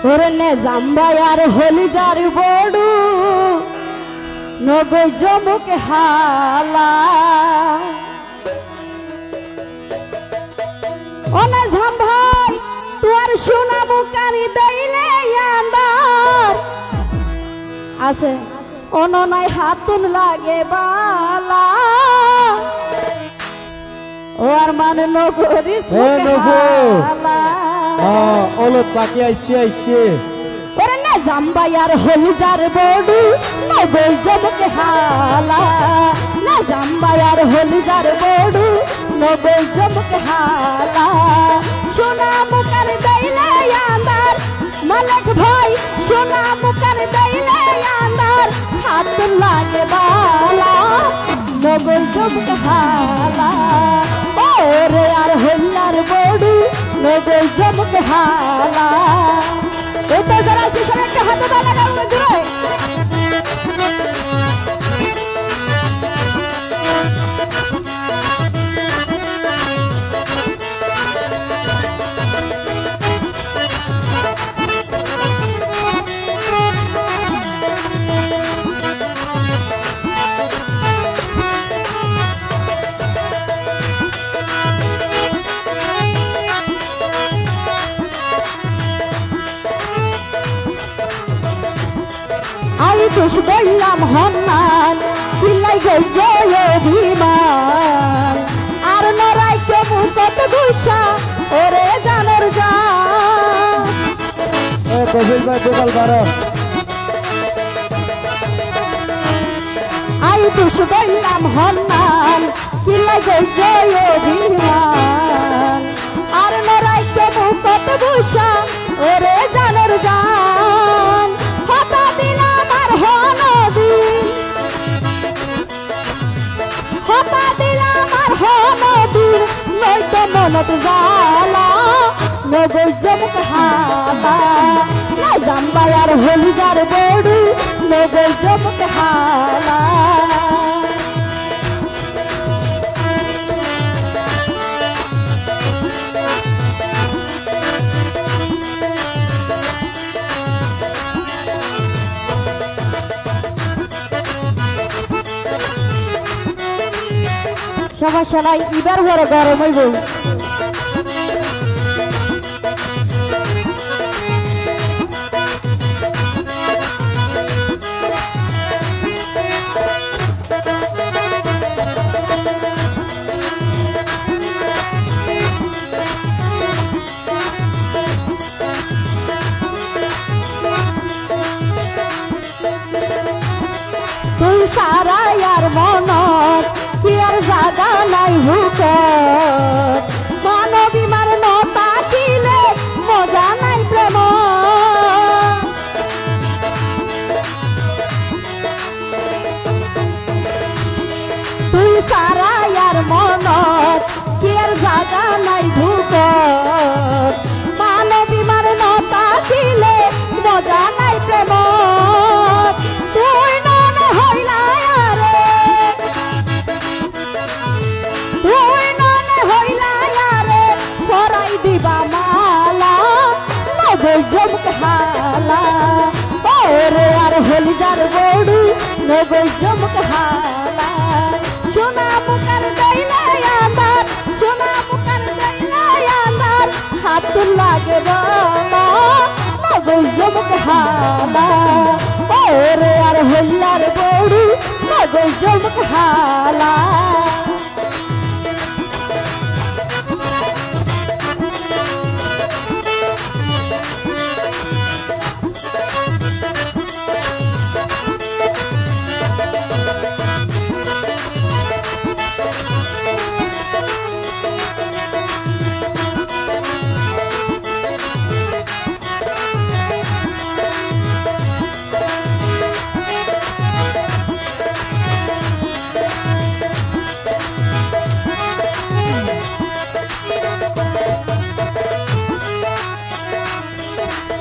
ওরে নে জাম্বাই আর হলিজার বড়ু নগৈ জমুকে হালা ওনে জাম্বাই তোর সোনা মুকারি দইলে আন্দার আছে অননাই হাতুন লাগে বালা ও আর মানে নগরিস হালা ওলত বাকি আইছে ওরে না জাম্বাই আর হলিজার বড়ু নগৈ জমকে হালা না জাম্বাই আর হলিজার বড়ু নগৈ জমকে হালা সোনা মুকার দইলে আন্দার মালিক ভাই সোনা মুকার দইলে আন্দার হাত লাগে বালা নগৈ জমকে হালা ওরে আর হলিজার বড়ু নগৈ জমকে হালা এটা যারা শিশু একটা হাতে দাঁড়া কারণে জুড়ে দুষ বললাম হন্নান পিল্লাই গই জয় অভিমান আর নরাই কেমন কত গুসা ওরে জানোর যা কবির ভাই দুগাল বারো আই দুষ বললাম হন্নান পিল্লাই গই জয় অভিমান আর নরাই কেমন কত গুসা ওরে জানোর জান হতা দিলাম আর হনদিন হতা দিলাম আর হনদিন নয়তো মনত জালা নগৈ জমক হালা না জাম্বাই আর হলিজার বড়ু নগৈ জমক হালা সমস্যা নাই এবার বড় গরম হইব তুই সারা আর মনত কি আর জাগা নাই হুকত মানবী মার নতা কিলে মজা নাই প্রেম তুই সারা আর মনত কি আর জাগা নাই হুকত মানবী মার নতা কিলে মজা নাই প্রেম তুই নন হইলা দিবা মালা নগৈ জমকে হালা ওরে আর হলিজার বড়ু নগৈ জমকে হালা সোনা মুকার দইলে আন্দার সোনা মুকার দইলে আন্দার হাত লাগে বালা নগৈ জমকে হালা ওরে আর হলিজার বড়ু নগৈ জমকে হালা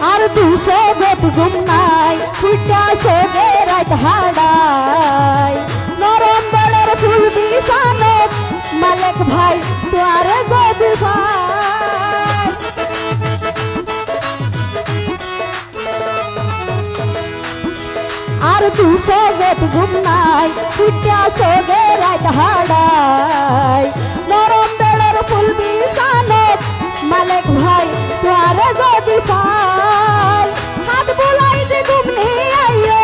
আর দুশো বেত ঘুমনাই ফুটা সোগে রাত হাডাই নরম বড়ের ফুল বিছানত মালিক ভাই তোরে গদি ভাই আমার দুশো গেট ঘুম নাই পিঠা সোগে রাত হাডাই নরম বেলের ফুল বিছানত মালিক ভাই তোয়ারে যদি পাই হাত বুলাই দি ঘুমনি আইও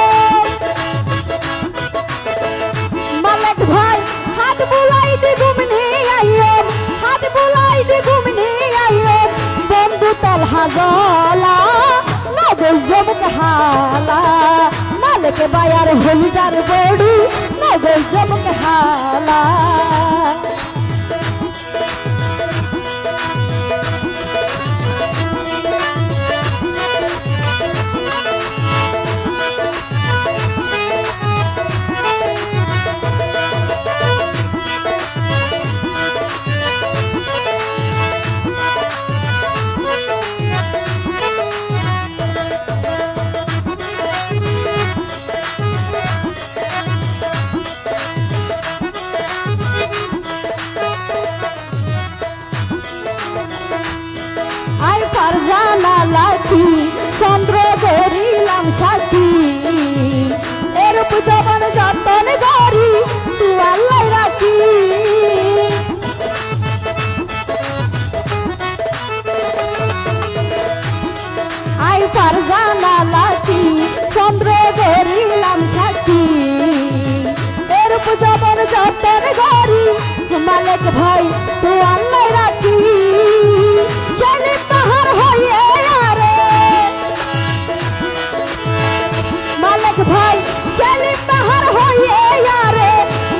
মালিক ভাই হাত বুলাই দি ঘুমনি আইও হাত বুলাই দি ঘুমনি আইও বন্ধু তেল হাজলা নগর জমক হালা মালিক বায়ার হলজার বড়ু নগর জমক হালা জানা লাঠি চন্দ্র ধরিলাম সাথী এর পূজবন যতন গরি তু আল্লাহ রাখি আই পার জানা লাঠি চন্দ্র ধরিলাম সাথী এর পূজবন যতন গরি মালিক ভাই তু আল্লাহ রাখি চলে পাহাড় হয়ে আরে মালিক ভাই চলে পাহাড় হয়ে আরে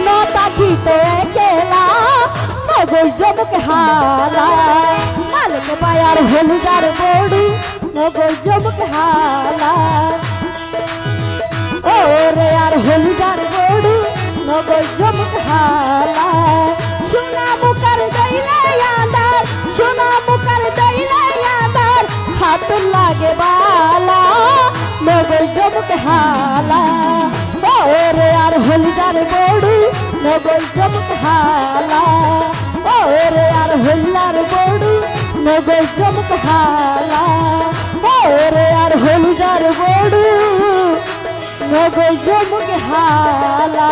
নটা কি তো একলা নগর জমক হালা মালিক বায়ার হলুদার বড়ু নগর জমক হালা ওরে আর হলুদার বড়ু নগর জমক হালা সোনা মুখার দইলে আদার সোনা মুখার দইলে আদার হাত লাগে বালা নগর জমক হালা ওরে আর হলদার বড়ু নগর জমক হালা ওরে আর হলদার বড়ু নগর জমক হালা ওরে আর হলদার বড়ু নগর জমক হালা